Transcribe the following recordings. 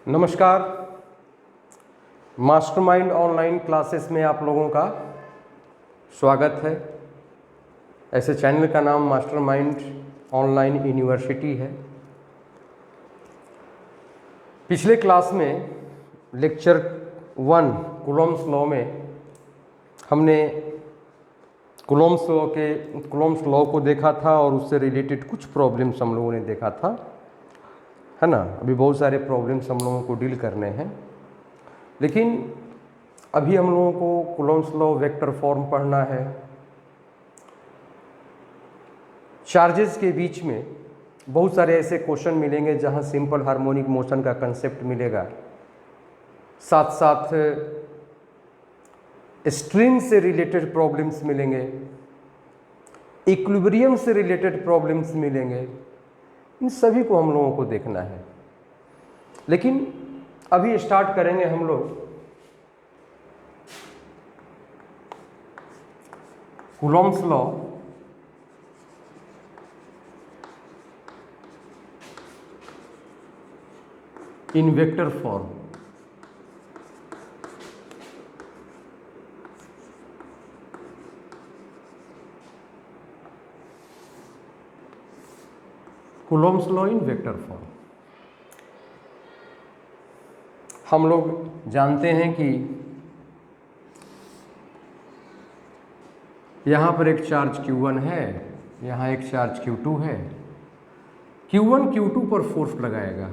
नमस्कार। Mastermind online classes में आप लोगों का स्वागत है। ऐसे चैनल का नाम मास्टरमाइंड ऑनलाइन यूनिवर्सिटी है। पिछले क्लास में लेक्चर 1 कूलॉम्स लॉ में हमने कूलॉम्स लॉ को देखा था और उससे रिलेटेड कुछ प्रॉब्लम्स हम लोगों ने देखा था, है ना। अभी बहुत सारे प्रॉब्लम्स हम लोगों को डील करने हैं, लेकिन अभी हम लोगों को कूलॉम्स लॉ वेक्टर फॉर्म पढ़ना है। चार्जेस के बीच में बहुत सारे ऐसे क्वेश्चन मिलेंगे जहां सिंपल हार्मोनिक मोशन का कंसेप्ट मिलेगा, साथ साथ स्ट्रिंग से रिलेटेड प्रॉब्लम्स मिलेंगे, इक्विलिब्रियम से रिलेटेड प्रॉब्लम्स मिलेंगे। इन सभी को हम लोगों को देखना है। लेकिन अभी स्टार्ट करेंगे हम लोग Coulomb's law in vector form. Coulomb's law in vector form. हम लोग जानते हैं कि यहाँ पर एक चार्ज Q1 है, यहाँ एक चार्ज Q2 है। Q1 Q2 पर फोर्स लगाएगा,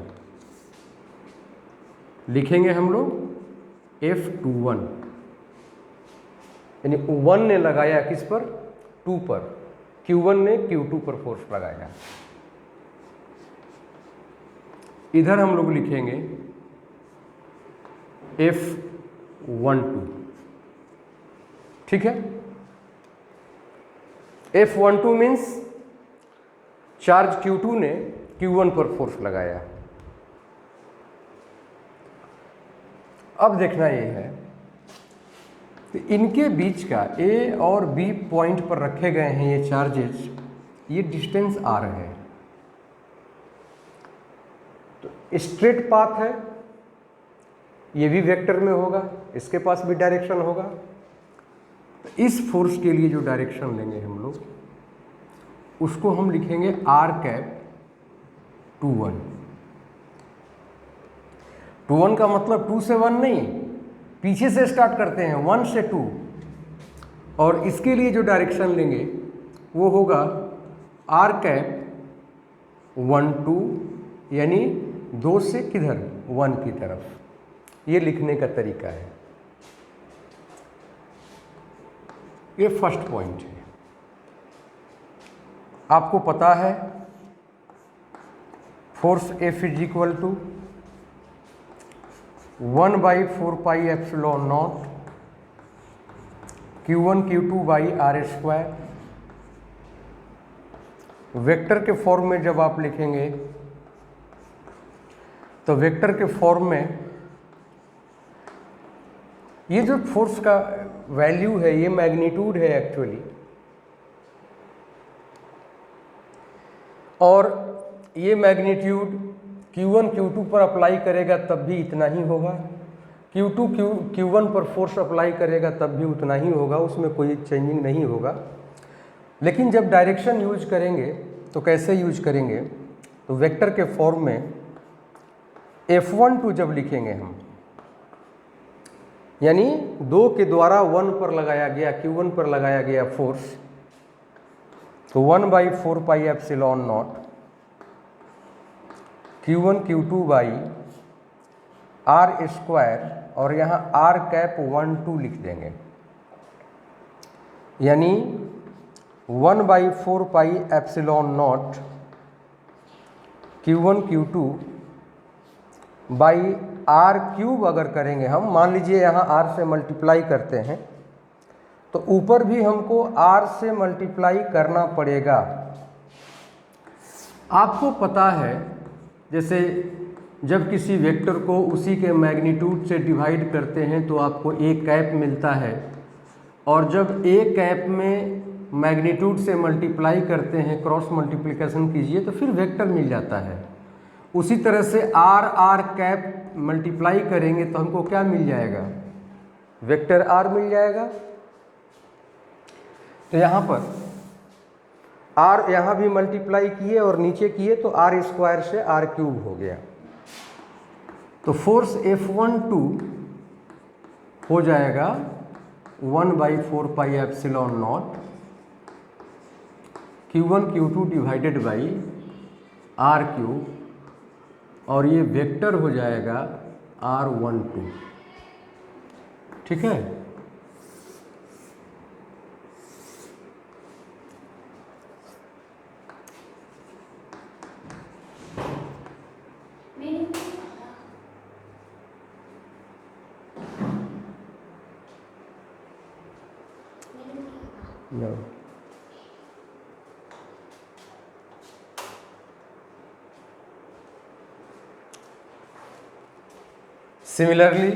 लिखेंगे हम लोग F21, यानी 1 ने लगाया किस पर? 2 पर। Q1 ने Q2 पर फोर्स लगाया। इधर हम लोग लिखेंगे F12, ठीक है। F12 मीन्स चार्ज Q2 ने Q1 पर फोर्स लगाया। अब देखना ये है कि इनके बीच का A और B पॉइंट पर रखे गए हैं ये चार्जेस, ये डिस्टेंस R है। तो स्ट्रेट पाथ है, ये भी वेक्टर में होगा, इसके पास भी डायरेक्शन होगा। तो इस फोर्स के लिए जो डायरेक्शन लेंगे हम लोग, उसको हम लिखेंगे R⁻21। 21 का मतलब 2 से 1 नहीं, पीछे से स्टार्ट करते हैं, 1 से 2। और इसके लिए जो डायरेक्शन लेंगे वो होगा R⁻12, यानी 2 से किधर? 1 की तरफ। ये लिखने का तरीका है। ये फर्स्ट पॉइंट है। आपको पता है force F = 1/4πε0 Q1 Q2/r²। Vector के फॉर्म में जब आप लिखेंगे तो वेक्टर के फॉर्म में ये जो फोर्स का वैल्यू है, ये मैग्नीट्यूड है एक्चुअली। और ये मैग्नीट्यूड Q1 Q2 पर अप्लाई करेगा तब भी इतना ही होगा, Q2 Q1 पर फोर्स अप्लाई करेगा तब भी उतना ही होगा, उसमें कोई चेंजिंग नहीं होगा। लेकिन जब डायरेक्शन यूज करेंगे तो कैसे यूज करेंगे? तो वेक्टर के फॉर्म में F12 जब लिखेंगे हम, यानी 2 के द्वारा 1 पर लगाया गया, Q1 पर लगाया गया फोर्स, तो 1/4πε0 Q1 Q2/r², और यहाँ R⁻12 लिख देंगे, यानी 1/4πε0 Q1 Q2/r³ अगर करेंगे हम, मान लीजिए यहाँ R से मल्टीप्लाई करते हैं तो ऊपर भी हमको R से मल्टीप्लाई करना पड़ेगा। आपको पता है, जैसे जब किसी वेक्टर को उसी के मैग्नीट्यूड से डिवाइड करते हैं तो आपको A⁻ मिलता है, और जब A⁻ में मैग्नीट्यूड से मल्टीप्लाई करते हैं, क्रॉस मल्टीप्लिकेशन कीजिए तो फिर वेक्टर मिल जाता है। उसी तरह से आर आर कैप मल्टीप्लाई करेंगे तो हमको क्या मिल जाएगा, वेक्टर आर मिल जाएगा। तो यहाँ पर आर यहाँ भी मल्टीप्लाई किए और नीचे किए तो आर स्क्वायर से आर क्यूब हो गया। तो फोर्स F12 हो जाएगा 1/4 epsilon naught Q1 Q2 divided by R cube, और ये वेक्टर हो जाएगा R12। ठीक है। No. Similarly,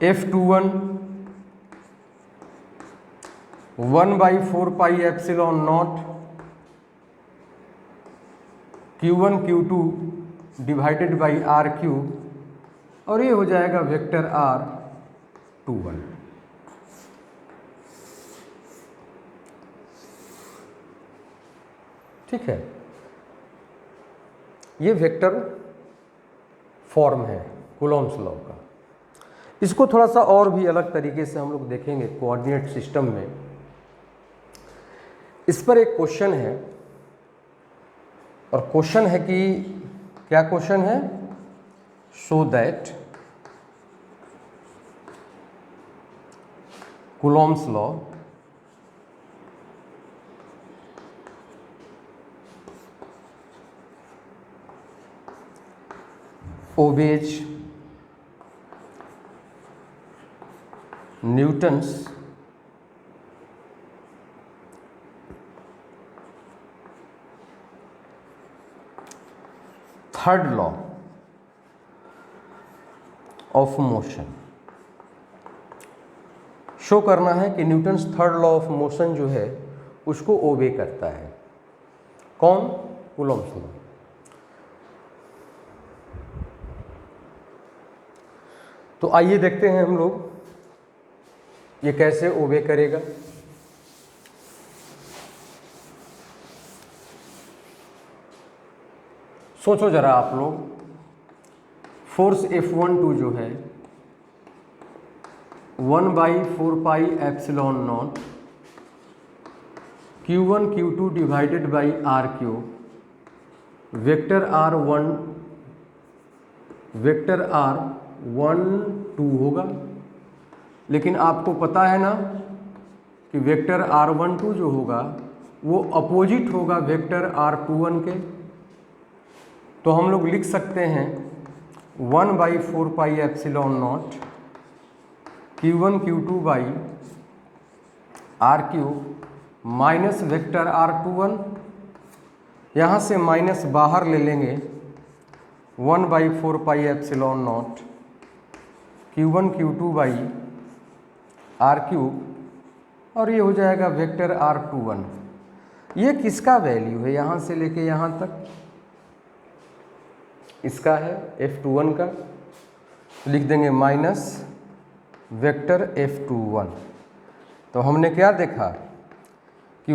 F21 1/4 epsilon naught Q1 Q2 divided by R cube, और ये हो जाएगा वेक्टर R21। ठीक है, ये वेक्टर फॉर्म है कूलॉम्स लॉ का। इसको थोड़ा सा और भी अलग तरीके से हम लोग देखेंगे कोऑर्डिनेट सिस्टम में। इस पर एक क्वेश्चन है, और क्वेश्चन है कि क्या क्वेश्चन है, show that Coulomb's law obeys Newton's third law of motion. Show करना है कि Newton's third law of motion जो है उसको ओबे करता है। कौन? Coulomb's law. तो आइए देखते हैं हम लोग ये कैसे ओबे करेगा। सोचो जरा आप लोग, फोर्स F12 जो है 1/4 epsilon naught Q1 Q2 divided by R cube, vector R12 होगा। लेकिन आपको पता है ना कि वेक्टर R12 जो होगा वो अपोजिट होगा वेक्टर R21 के। तो हम लोग लिख सकते हैं 1/4 epsilon naught Q1 Q2 by R cube minus vector R21। यहाँ से माइनस बाहर ले लेंगे 1/4 epsilon naught Q1 Q2 by R cube, और ये हो जाएगा वेक्टर R21। ये किसका वैल्यू है यहाँ से लेके यहाँ तक? इसका है, F21 का। लिख देंगे माइनस वेक्टर F21। तो हमने क्या देखा कि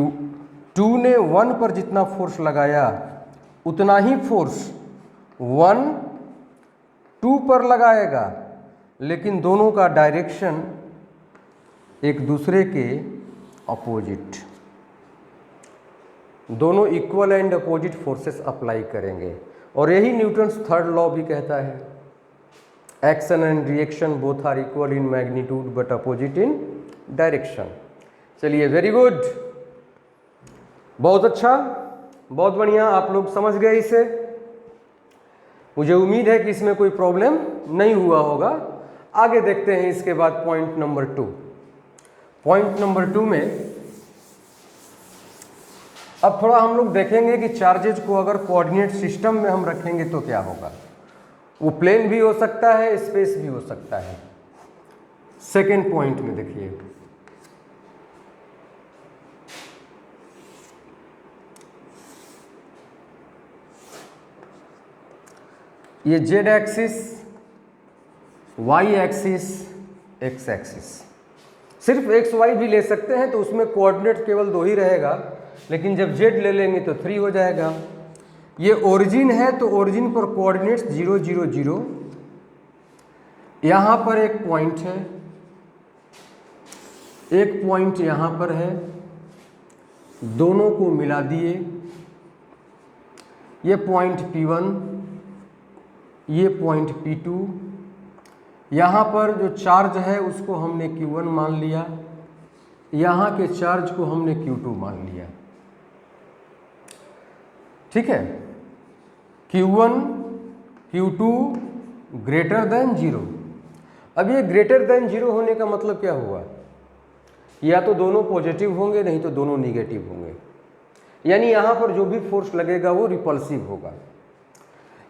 2 ने 1 पर जितना फोर्स लगाया उतना ही फोर्स 1 2 पर लगाएगा, लेकिन दोनों का डायरेक्शन एक दूसरे के अपोजिट, दोनों equal and opposite forces apply करेंगे। और यही न्यूटन्स थर्ड लॉ भी कहता है, action and reaction both are equal in magnitude but opposite in direction. चलिए, वेरी गुड, बहुत अच्छा, बहुत बढ़िया, आप लोग समझ गए इसे। मुझे उम्मीद है कि इसमें कोई प्रॉब्लम नहीं हुआ होगा। आगे देखते हैं इसके बाद पॉइंट नंबर 2। पॉइंट नंबर 2 में अब थोड़ा हम लोग देखेंगे कि चार्जेज को अगर कोऑर्डिनेट सिस्टम में हम रखेंगे तो क्या होगा। वो प्लेन भी हो सकता है, स्पेस भी हो सकता है। सेकेंड पॉइंट में देखिए, ये Z axis, Y axis, X axis. सिर्फ एक्स वाई भी ले सकते हैं तो उसमें कोऑर्डिनेट केवल 2 ही रहेगा, लेकिन जब जेड ले लेंगे तो 3 हो जाएगा। ये ओरिजिन है तो ओरिजिन पर कोऑर्डिनेट्स 0 0 0। यहाँ पर एक पॉइंट है, एक पॉइंट यहाँ पर है, दोनों को मिला दिए। ये पॉइंट P1, ये पॉइंट P2। यहाँ पर जो चार्ज है उसको हमने Q1 मान लिया, यहाँ के चार्ज को हमने Q2 मान लिया। ठीक है, Q1 Q2 ग्रेटर देन 0। अब ये ग्रेटर देन 0 होने का मतलब क्या हुआ? या तो दोनों पॉजिटिव होंगे, नहीं तो दोनों निगेटिव होंगे। यानी यहाँ पर जो भी फोर्स लगेगा वो रिपल्सिव होगा।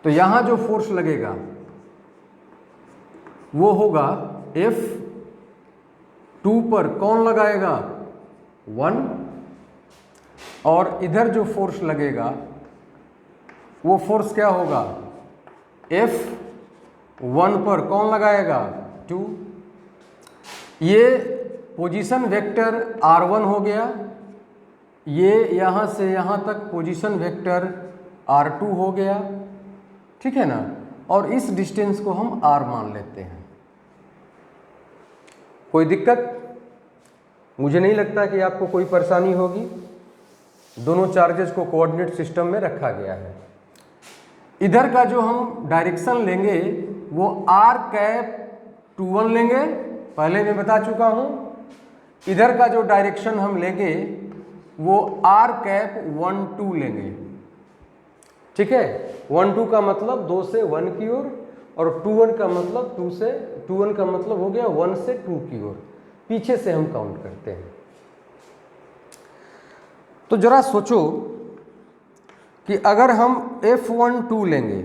तो यहाँ जो फोर्स लगेगा वो होगा F2 पर कौन लगाएगा? 1। और इधर जो फोर्स लगेगा वो फोर्स क्या होगा? F1 पर कौन लगाएगा? 2। ये पोजीशन वेक्टर R1 हो गया, ये यहाँ से यहाँ तक पोजीशन वेक्टर R2 हो गया। ठीक है ना, और इस डिस्टेंस को हम R मान लेते हैं। कोई दिक्कत? मुझे नहीं लगता कि आपको कोई परेशानी होगी। दोनों चार्जेस को कोऑर्डिनेट सिस्टम में रखा गया है। इधर का जो हम डायरेक्शन लेंगे वो r⁻²1 लेंगे, पहले मैं बता चुका हूँ। इधर का जो डायरेक्शन हम लेंगे वो r⁻12 लेंगे। ठीक है, 1 2 का मतलब 2 से 1 की ओर, और 2 1 का मतलब 2 से 2 1 का मतलब हो गया 1 से 2 की ओर। पीछे से हम काउंट करते हैं। तो जरा सोचो कि अगर हम F12 लेंगे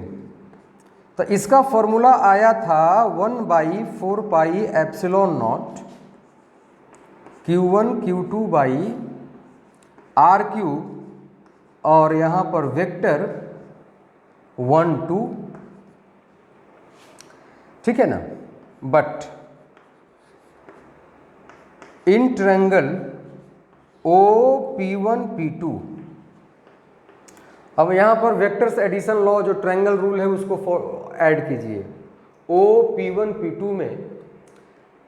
तो इसका फॉर्मूला आया था 1/4πε0 Q1 Q2 r3, और यहाँ पर वेक्टर 1 2। ठीक है ना, but in triangle OP1 P2, अब यहाँ पर वेक्टर्स एडिशन लॉ जो ट्रायंगल रूल है उसको ऐड कीजिए। OP1 P2 में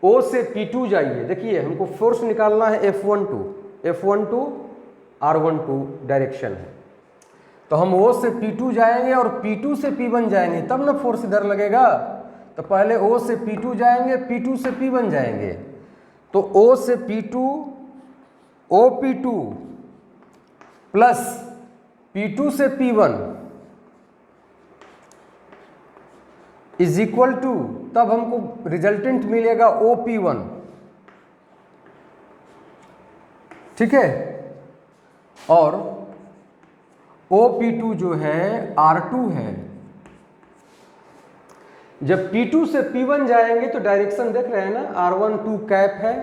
O से P2 जाइए। देखिए हमको फोर्स निकालना है F12 R12 डायरेक्शन है, तो हम O से P2 जाएंगे और P2 से P1 जाएंगे, तब ना फोर्स इधर लगेगा। तो पहले O से P2 जाएंगे, P2 से P1 जाएंगे। तो O से P2 OP2 प्लस P2 से P1 इज इक्वल टू, तब हमको रिजल्टेंट मिलेगा OP1। ठीक है, और OP2 जो है R2 है। जब P2 से P1 जाएंगे तो डायरेक्शन देख रहे हैं ना, R12 कैप है,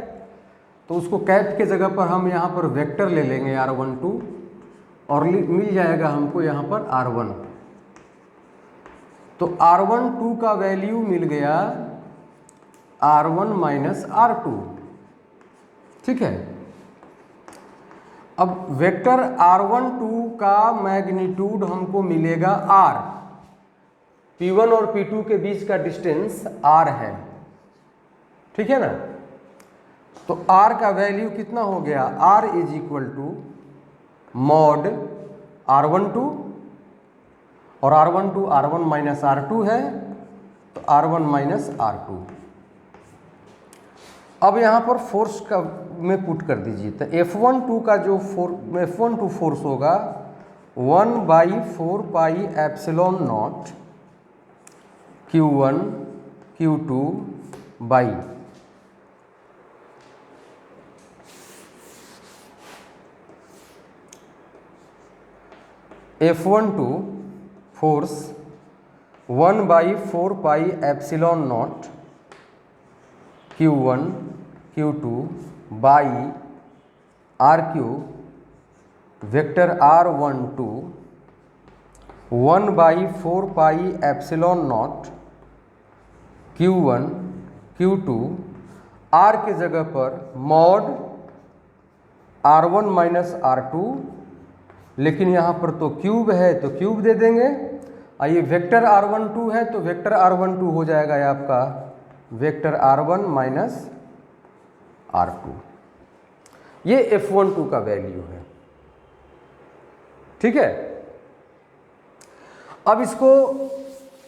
तो उसको कैप के जगह पर हम यहाँ पर वेक्टर ले लेंगे R12, और मिल जाएगा हमको यहाँ पर R1। तो R12 का वैल्यू मिल गया R1 माइनस R2। ठीक है, अब वेक्टर R12 का मैग्नीट्यूड हमको मिलेगा R। P1 और P2 के बीच का डिस्टेंस R है। ठीक है ना, तो R का वैल्यू कितना हो गया? R is equal to mod R12, और R12 R1 माइनस R2 है, तो R1 माइनस R2। अब यहाँ पर फोर्स का में पुट कर दीजिए, तो F12 का जो F12 फोर्स होगा 1/4πε0 Q1 Q2 by F12 force 1/4πε0 Q1 Q2 by R3 vector R12 1/4πε0 Q1 Q2 R की जगह पर मॉड R1 माइनस R2, लेकिन यहाँ पर तो क्यूब है तो क्यूब दे देंगे। ये वेक्टर R12 है तो वेक्टर R12 हो जाएगा ये आपका वेक्टर R1 माइनस R2। ये F12 का वैल्यू है, ठीक है। अब इसको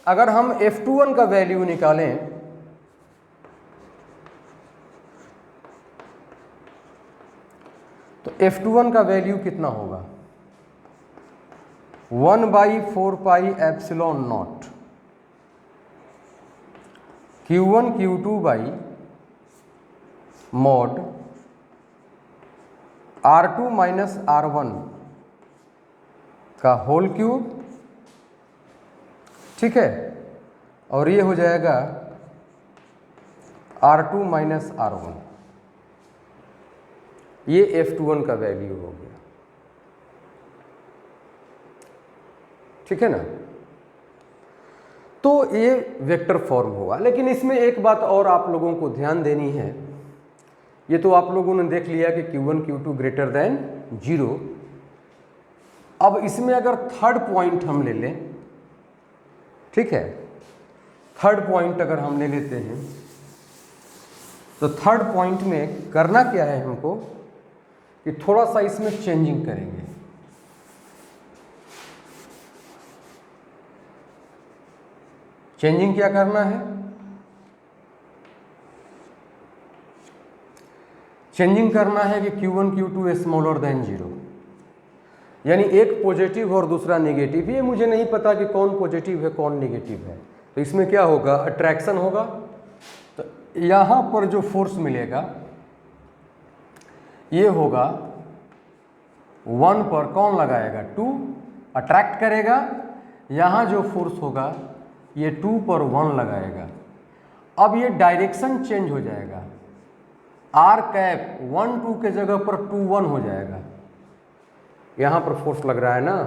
अगर हम F21 का वैल्यू निकालें तो F21 का वैल्यू कितना होगा? 1/4πε0 Q1 Q2 by mod R2 minus R1 का होल क्यूब, ठीक है। और ये हो जाएगा R2 माइनस R1। ये F21 का वैल्यू हो गया, ठीक है ना। तो ये वेक्टर फॉर्म होगा। लेकिन इसमें एक बात और आप लोगों को ध्यान देनी है। ये तो आप लोगों ने देख लिया कि Q1 Q2 ग्रेटर देन 0। अब इसमें अगर थर्ड पॉइंट हम ले लें, ठीक है, थर्ड पॉइंट अगर हम ले लेते हैं तो थर्ड पॉइंट में करना क्या है हमको कि थोड़ा सा इसमें चेंजिंग करेंगे। चेंजिंग क्या करना है? चेंजिंग करना है कि Q1 Q2 स्मॉलर देन 0, यानी एक पॉजिटिव और दूसरा नेगेटिव। ये मुझे नहीं पता कि कौन पॉजिटिव है कौन नेगेटिव है। तो इसमें क्या होगा? अट्रैक्शन होगा। तो यहाँ पर जो फोर्स मिलेगा ये होगा 1 पर कौन लगाएगा? 2 अट्रैक्ट करेगा। यहाँ जो फोर्स होगा ये 2 पर 1 लगाएगा। अब ये डायरेक्शन चेंज हो जाएगा। R कैप 1 2 के जगह पर 2 1 हो जाएगा। यहाँ पर फोर्स लग रहा है ना,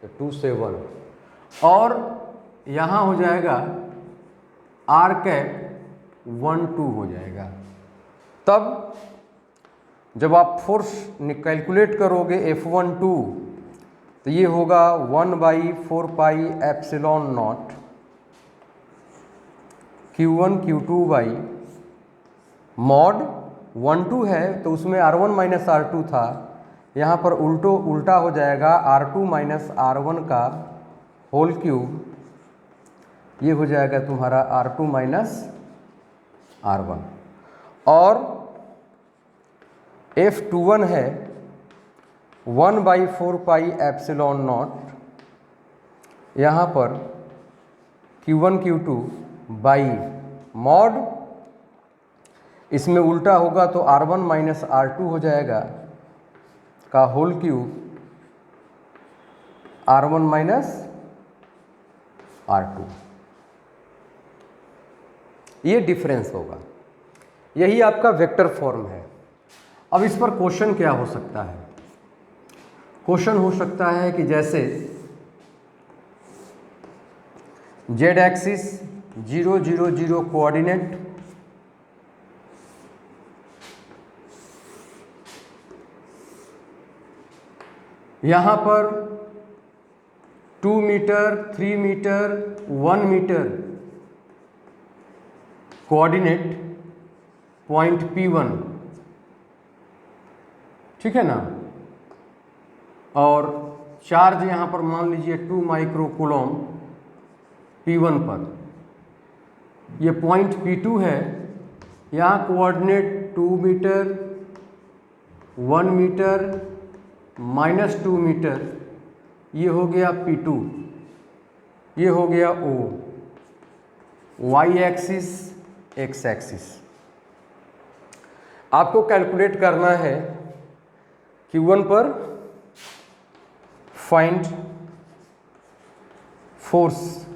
तो 2 से 1, और यहाँ हो जाएगा R कैप 1 2 हो जाएगा। तब जब आप फोर्स कैलकुलेट करोगे F12 तो ये होगा 1/4πε0 Q1 Q2 बाई मॉड 1 2 है तो उसमें R1 माइनस R2 था, यहाँ पर उल्टा हो जाएगा R2 माइनस R1 का होल क्यूब। ये हो जाएगा तुम्हारा R2 माइनस R1। और F21 है 1/4πε0, यहाँ पर Q1 Q2 बाई मॉड, इसमें उल्टा होगा तो R1 माइनस R2 हो जाएगा का whole cube R1 minus R2। ये डिफरेंस होगा। यही आपका वेक्टर फॉर्म है। अब इस पर क्वेश्चन क्या हो सकता है? क्वेश्चन हो सकता है कि जैसे जेड एक्सिस 0 0 0 कोऑर्डिनेट, यहाँ पर 2 meter 3 meter 1 meter coordinate point P1, ठीक है ना। और चार्ज यहाँ पर मान लीजिए 2 माइक्रो कूलम P1 पर। ये पॉइंट P2 है, यहाँ कोऑर्डिनेट 2 मीटर 1 मीटर -2 मीटर, ये हो गया P2, ये हो गया O, Y axis X axis. आपको कैलकुलेट करना है Q1 पर find force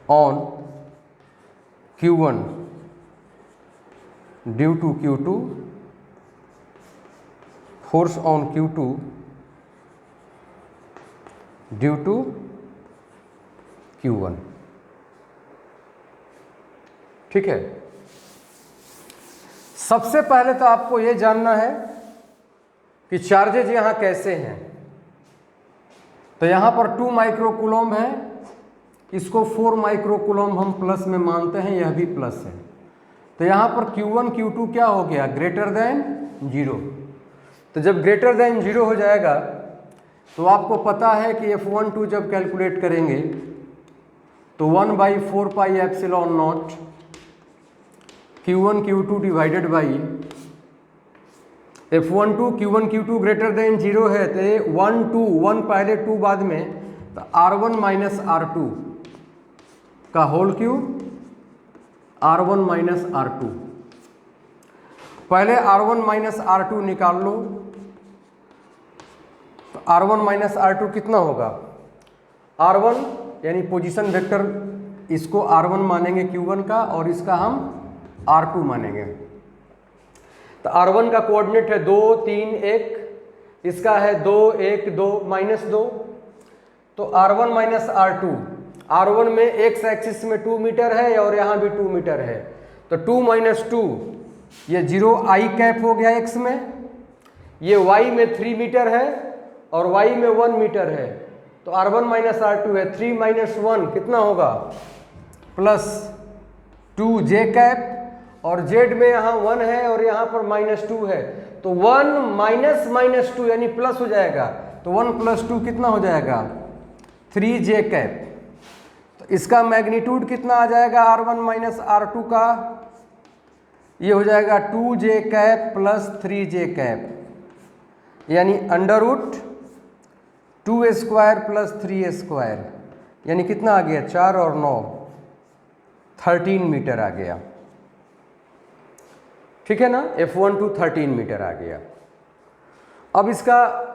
on Q1 due to Q2, force on Q2 due to Q1। ठीक है, सबसे पहले तो आपको ये जानना है कि चार्जेज यहां कैसे हैं। तो यहां पर 2 माइक्रोकूलम है, इसको 4 माइक्रोकूलम हम प्लस में मानते हैं, यह भी प्लस है। तो यहां पर Q1 Q2 क्या हो गया, ग्रेटर देन 0। तो जब ग्रेटर देन 0 हो जाएगा तो आपको पता है कि F12 जब कैलकुलेट करेंगे तो 1/4 pi epsilon naught Q1 Q2 divided by F12 Q1 Q2 greater than 0 है तो 1 2 1 पहले 2 बाद में, तो R1 माइनस R2 का whole cube R1 minus R2। पहले R1 माइनस R2 निकाल लो, तो R1 माइनस R2 कितना होगा, R1 यानी पोजीशन वेक्टर, इसको R1 मानेंगे Q1 का और इसका हम R2 मानेंगे। तो R1 का कोऑर्डिनेट है 2 3 1, इसका है 2 1 2 -2। तो R1 माइनस R2, R1 में एक्स एक्सिस में 2 मीटर है और यहाँ भी 2 मीटर है, तो 2 माइनस 2 ये 0 I कैप हो गया x में, ये y में 3 मीटर है और y में 1 मीटर है, तो R1 माइनस R2 है। 3 माइनस 1 कितना होगा, प्लस 2 j कैप, और z में यहाँ 1 है और यहाँ पर -2 है, तो 1 माइनस -2 यानी प्लस हो जाएगा, तो 1 + 2 कितना हो जाएगा, 3 j कैप। तो इसका मैग्नीट्यूड कितना आ जाएगा R1 माइनस R2 का, ये हो जाएगा 2 j cap plus 3 j cap, यानी √2² प्लस 3² यानी कितना आ गया, 4 और 9 13 मीटर आ गया। ठीक है ना, F12 13 मीटर आ गया। अब इसका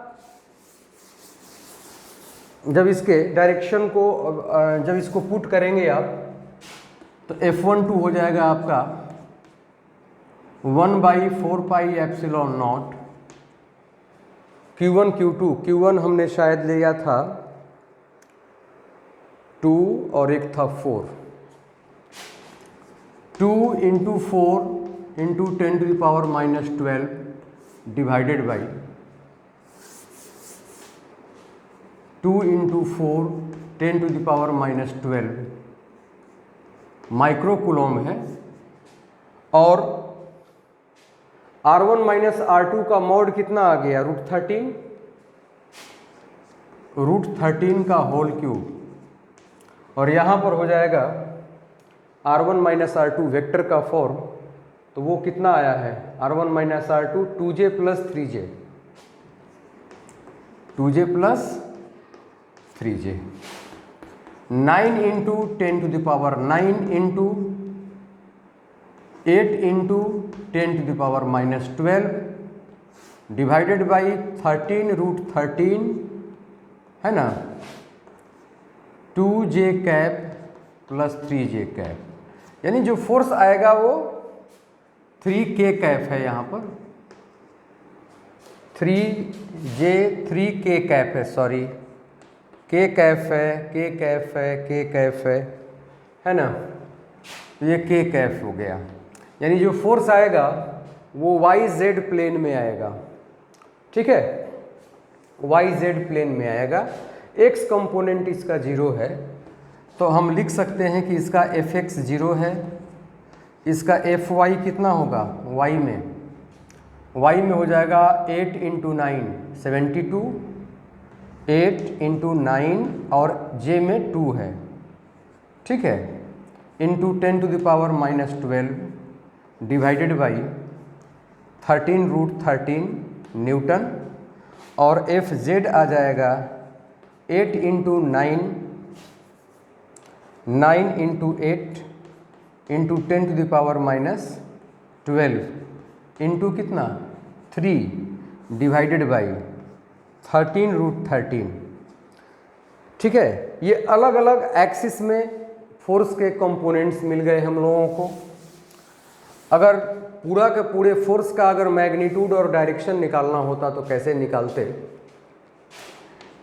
जब इसके डायरेक्शन को जब इसको पुट करेंगे आप, तो F12 हो जाएगा आपका 1/4 pi epsilon naught Q1 Q2, Q1 हमने शायद लिया था 2 और एक था 4, 2 × 4 × 10⁻⁻12 डिवाइडेड बाई 2 × 4 10⁻⁻12 माइक्रोकूलम है। और R1 माइनस R2 का मोड कितना आ गया, √13, √13 का होल क्यूब, और यहाँ पर हो जाएगा R1 माइनस R2 वेक्टर का फॉर्म, तो वो कितना आया है, R1 minus R2 2j plus 3j, 2j plus 3j, 9 × 10⁻9 × 8 × 10⁻⁻12 divided by 13 √13 है ना, 2j cap plus 3j cap, यानी जो फोर्स आएगा वो 3k कैप है, यहाँ पर 3k कैप है, सॉरी k कैप है, k कैप है, k कैप है ना, तो ये k कैप हो गया। यानी जो फोर्स आएगा वो YZ प्लेन में आएगा। ठीक है, YZ प्लेन में आएगा, x कंपोनेंट इसका 0 है, तो हम लिख सकते हैं कि इसका Fx 0 है, इसका Fy कितना होगा, y में हो जाएगा 8 × 9 72, 8 × 9 और j में 2 है, ठीक है, इंटू 10⁻⁻12 डिवाइडेड बाई 13 √13 न्यूटन, और Fz आ जाएगा 8 × 9 9 × 8 इंटू 10⁻⁻12 इंटू कितना 3 डिवाइडेड बाई 13 √13। ठीक है, ये अलग अलग एक्सिस में फोर्स के कंपोनेंट्स मिल गए हम लोगों को। अगर पूरा के पूरे फोर्स का अगर मैग्नीट्यूड और डायरेक्शन निकालना होता तो कैसे निकालते,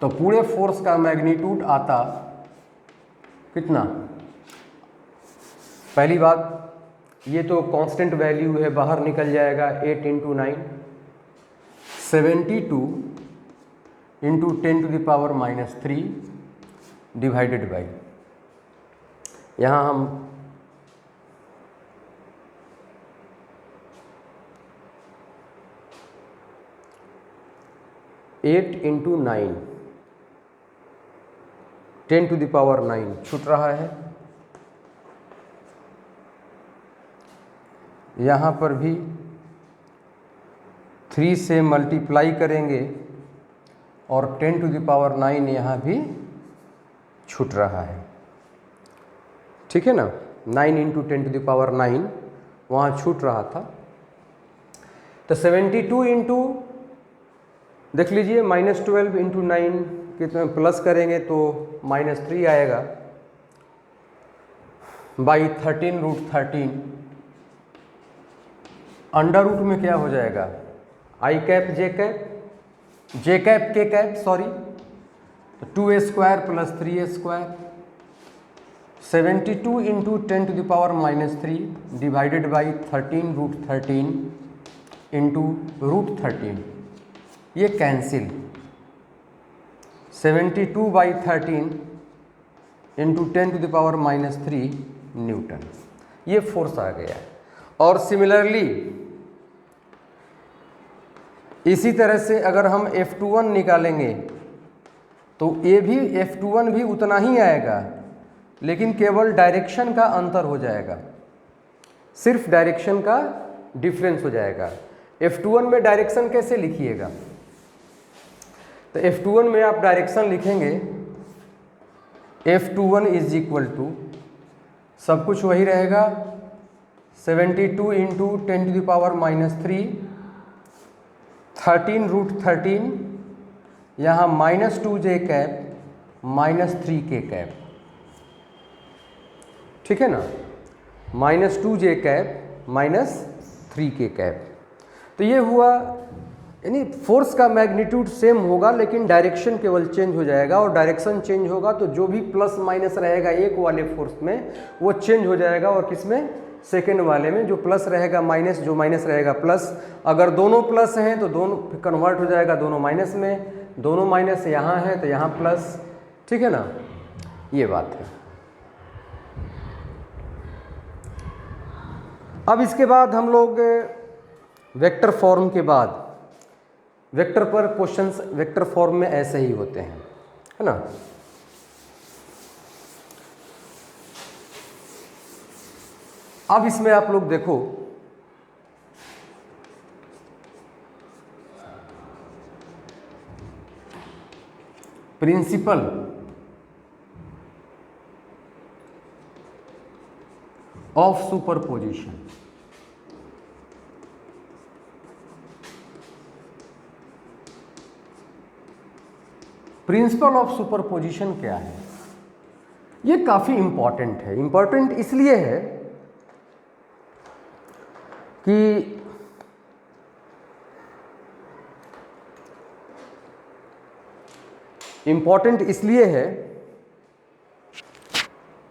तो पूरे फोर्स का मैग्नीट्यूड आता कितना? पहली बात, ये तो कांस्टेंट वैल्यू है, बाहर निकल जाएगा 8 × 9, 72 × 10⁻³ डिवाइडेड बाई, यहाँ हम 8 × 9 10⁹ छूट रहा है, यहाँ पर भी 3 से मल्टीप्लाई करेंगे और 10⁹ यहाँ भी छूट रहा है, ठीक है ना। 9 × 10⁹ वहाँ छूट रहा था। तो 72 इंटू देख लीजिए -12 × 9 कितना प्लस करेंगे तो -3 आएगा बाई 13√13 अंडर रूट में क्या हो जाएगा? I कैप जे कैप के cap sorry, 2a² + 3a², 72 × 10⁻³ divided by 13√13 into √13, ये कैंसिल, 72/13 इंटू 10⁻³ न्यूटन, ये फोर्स आ गया। और सिमिलरली इसी तरह से अगर हम F21 निकालेंगे तो ये भी F21 भी उतना ही आएगा, लेकिन केवल डायरेक्शन का अंतर हो जाएगा, सिर्फ डायरेक्शन का डिफरेंस हो जाएगा। F21 में डायरेक्शन कैसे लिखिएगा? तो F21 में आप डायरेक्शन लिखेंगे F21 = सब कुछ वही रहेगा, 72 × 10⁻³ 13√13, यहाँ -2j कैप -3k कैप, ठीक है ना, -2j कैप -3k कैप। तो ये हुआ, यानी फोर्स का मैग्नीट्यूड सेम होगा लेकिन डायरेक्शन केवल चेंज हो जाएगा, और डायरेक्शन चेंज होगा तो जो भी प्लस माइनस रहेगा एक वाले फोर्स में वो चेंज हो जाएगा, और किसमें? सेकेंड वाले में। जो प्लस रहेगा माइनस, जो माइनस रहेगा प्लस। अगर दोनों प्लस हैं तो दोनों कन्वर्ट हो जाएगा दोनों माइनस में, दोनों माइनस यहाँ है तो यहाँ प्लस, ठीक है ना, ये बात है। अब इसके बाद हम लोग वेक्टर फॉर्म के बाद, वेक्टर पर क्वेश्चंस वेक्टर फॉर्म में ऐसे ही होते हैं, है ना। अब इसमें आप लोग देखो, principle of superposition. Principle of superposition क्या है? ये काफी इंपॉर्टेंट है। इंपॉर्टेंट इसलिए है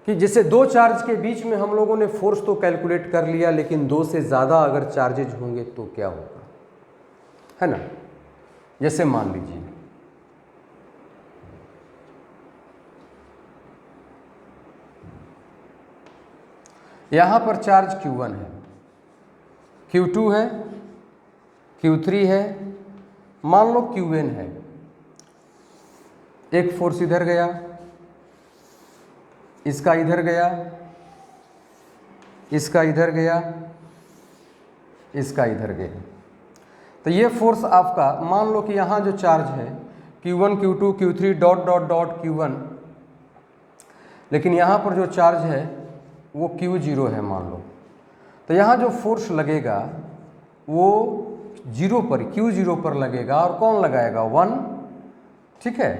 कि जैसे दो चार्ज के बीच में हम लोगों ने फोर्स तो कैलकुलेट कर लिया, लेकिन दो से ज़्यादा अगर चार्जेज होंगे तो क्या होगा, है ना। जैसे मान लीजिए यहाँ पर चार्ज Q1 है, Q2 है, Q3 है, मान लो Qn है। एक फोर्स इधर गया, इसका इधर गया, इसका इधर गया, इसका इधर गया। तो ये फोर्स आपका, मान लो कि यहाँ जो चार्ज है Q1 Q2 Q3 ... Q1, लेकिन यहाँ पर जो चार्ज है वो Q0 है मान लो। तो यहाँ जो फोर्स लगेगा वो Q0 पर लगेगा, और कौन लगाएगा? 1, ठीक है।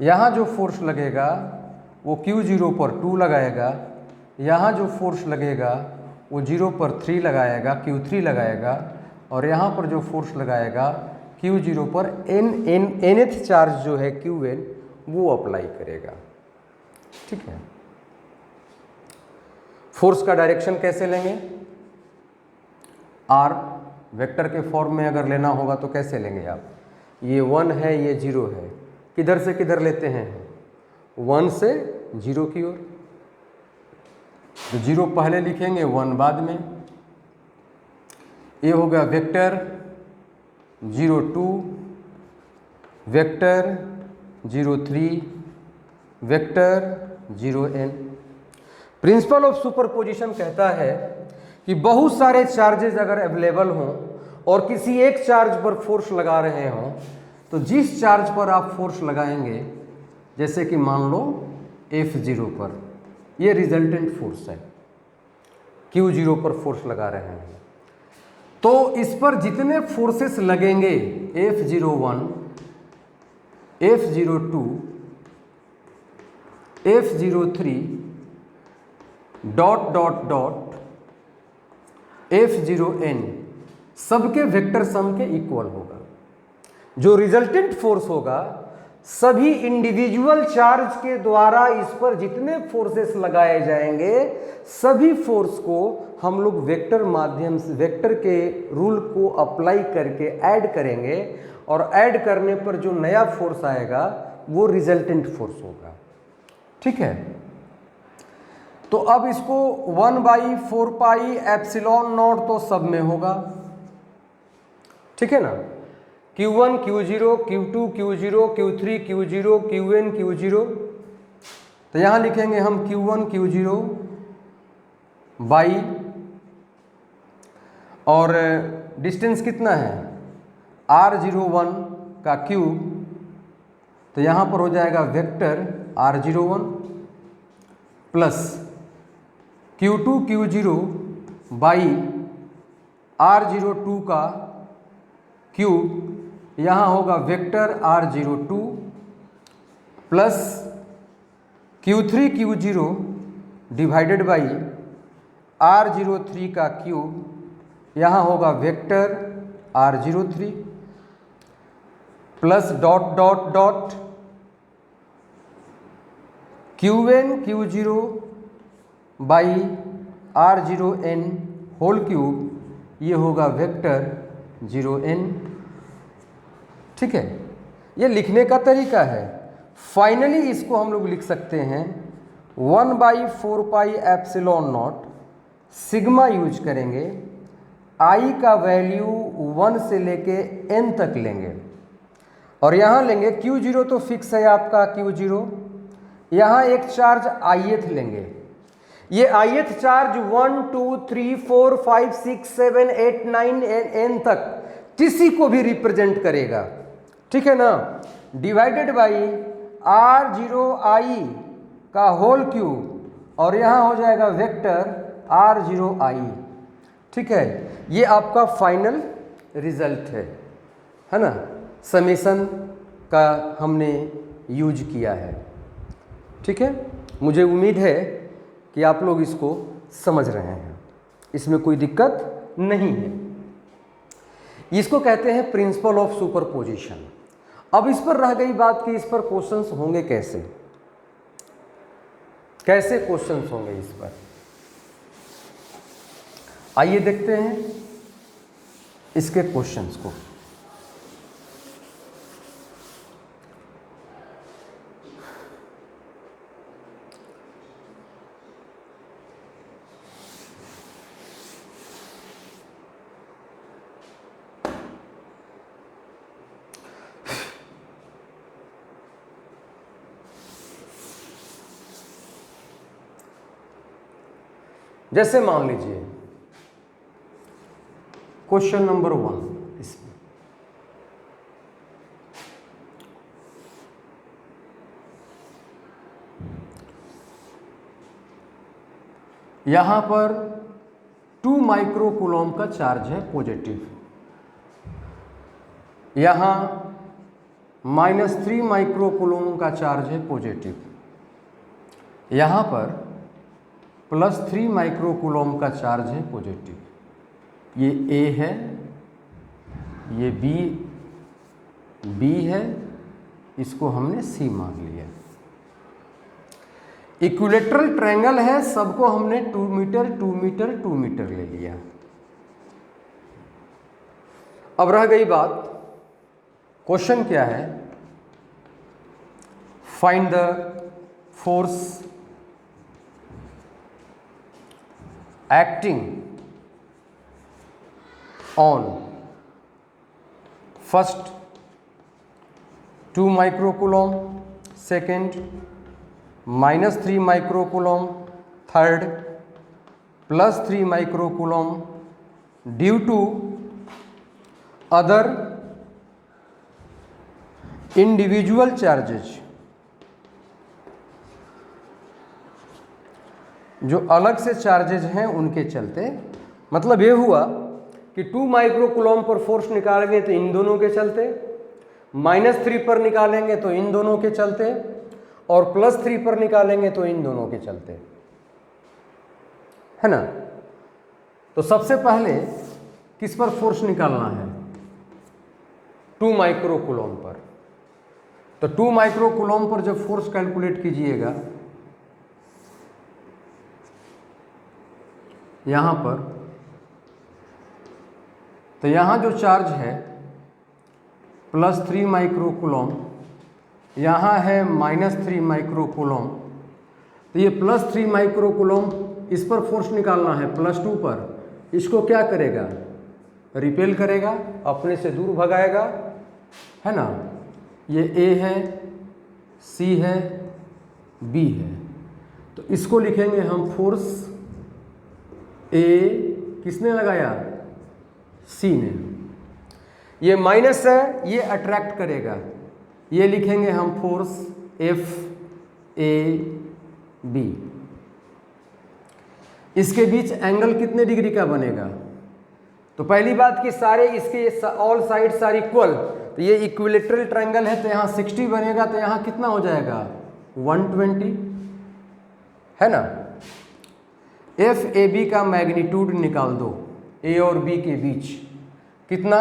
यहाँ जो फोर्स लगेगा वो Q0 पर 2 लगाएगा, यहाँ जो फोर्स लगेगा वो 0 पर 3 लगाएगा, Q3 लगाएगा, और यहाँ पर जो फोर्स लगाएगा Q0 पर nth चार्ज जो है Qn वो अप्लाई करेगा। ठीक है, फोर्स का डायरेक्शन कैसे लेंगे? R वेक्टर के फॉर्म में अगर लेना होगा तो कैसे लेंगे आप? ये 1 है, ये 0 है, किधर से किधर लेते हैं? 1 से 0 की ओर। तो 0 पहले लिखेंगे, 1 बाद में। ये हो गया vector 0,2, vector 0,3, vector 0n। Principle of superposition कहता है कि बहुत सारे चार्जेस अगर अवेलेबल हों और किसी एक चार्ज पर फोर्स लगा रहे हों, तो जिस चार्ज पर आप फोर्स लगाएंगे, जैसे कि मान लो F0 पर, ये रिजल्टेंट फोर्स है, Q0 पर फोर्स लगा रहे हैं, तो इस पर जितने फोर्सेस लगेंगे F01, F02, F03 dot dot dot F0n सबके वेक्टर सम के इक्वल होगा। जो रिजल्टेंट फोर्स होगा, सभी इंडिविजुअल चार्ज के द्वारा इस पर जितने फोर्सेस लगाए जाएंगे, सभी फोर्स को हम लोग वेक्टर माध्यम से, वेक्टर के रूल को अप्लाई करके ऐड करेंगे, और ऐड करने पर जो नया फोर्स आएगा वो रिजल्टेंट फोर्स होगा। ठीक है, तो अब इसको 1/4πε0 तो सब में होगा। ठीक है ना, Q1 Q0, Q2 Q0, Q3 Q0, Qn Q0। तो यहां लिखेंगे हम Q1 Q0 बाई, और डिस्टेंस कितना है? R01 का क्यूब, तो यहां पर हो जाएगा vector R01 plus Q2 Q0 by R02 का क्यूब, यहाँ होगा vector R02 plus Q3 Q0 divided by R03 का क्यूब, यहाँ होगा vector R03 plus dot dot dot Qn Q0 by R0n whole cube, ये होगा वेक्टर 0n। ठीक है, ये लिखने का तरीका है। फाइनली इसको हम लोग लिख सकते हैं 1/4πε0 सिग्मा यूज करेंगे, I का वैल्यू 1 से लेके n तक लेंगे, और यहाँ लेंगे Q0 तो फिक्स है आपका Q0, यहाँ एक चार्ज ith लेंगे। ये ith चार्ज 1 2 3 4 5 6 7 8 9 n तक किसी को भी रिप्रेजेंट करेगा। ठीक है ना, डिवाइडेड बाई R0i का होल क्यूब, और यहाँ हो जाएगा वेक्टर R0i। ठीक है, ये आपका फाइनल रिजल्ट है ना, समेशन का हमने यूज किया है। ठीक है, मुझे उम्मीद है कि आप लोग इसको समझ रहे हैं, इसमें कोई दिक्कत नहीं है। इसको कहते हैं प्रिंसिपल ऑफ सुपरपोजिशन। अब इस पर रह गई बात कि इस पर क्वेश्चंस होंगे कैसे, कैसे क्वेश्चंस होंगे इस पर। आइए देखते हैं इसके क्वेश्चंस को। जैसे मान लीजिए क्वेश्चन नंबर 1, इसमें यहां पर 2 माइक्रो कूलम का चार्ज है पॉजिटिव, यहां -3 माइक्रो कूलम का चार्ज है पॉजिटिव, यहां पर +3 माइक्रो कूलम का चार्ज है पॉजिटिव। ये A है, ये B B है, इसको हमने C मान लिया। इक्विलेटरल ट्रायंगल है, सबको हमने 2 मीटर 2 मीटर 2 मीटर ले लिया। अब रह गई बात, क्वेश्चन क्या है, find the force acting on first 2 microcoulomb, second -3 microcoulomb, third +3 microcoulomb due to other individual charges, जो अलग से चार्जेज हैं उनके चलते। मतलब ये हुआ कि 2 माइक्रोकूलम पर फोर्स निकालेंगे तो इन दोनों के चलते, -3 पर निकालेंगे तो इन दोनों के चलते, और +3 पर निकालेंगे तो इन दोनों के चलते, है ना। तो सबसे पहले किस पर फोर्स निकालना है, 2 माइक्रोकूलम पर। तो 2 माइक्रोकूलम पर जब फोर्स कैलकुलेट कीजिएगा, यहाँ पर, तो यहाँ जो चार्ज है +3 माइक्रोकूलम, यहाँ है -3 माइक्रोकूलम। तो ये +3 माइक्रोकूलम, इस पर फोर्स निकालना है +2 पर। इसको क्या करेगा, रिपेल करेगा, अपने से दूर भगाएगा, है ना। ये A है, C है, B है। तो इसको लिखेंगे हम फोर्स A, किसने लगाया, C ने। ये माइनस है, ये अट्रैक्ट करेगा, ये लिखेंगे हम फोर्स FAB। इसके बीच एंगल कितने डिग्री का बनेगा, तो पहली बात कि सारे इसके ऑल साइड्स आर इक्वल, तो ये इक्विलेटरल ट्रायंगल है, तो यहाँ 60 बनेगा, तो यहाँ कितना हो जाएगा 120, है ना। FAB का मैग्नीट्यूड निकाल दो, A और B के बीच, कितना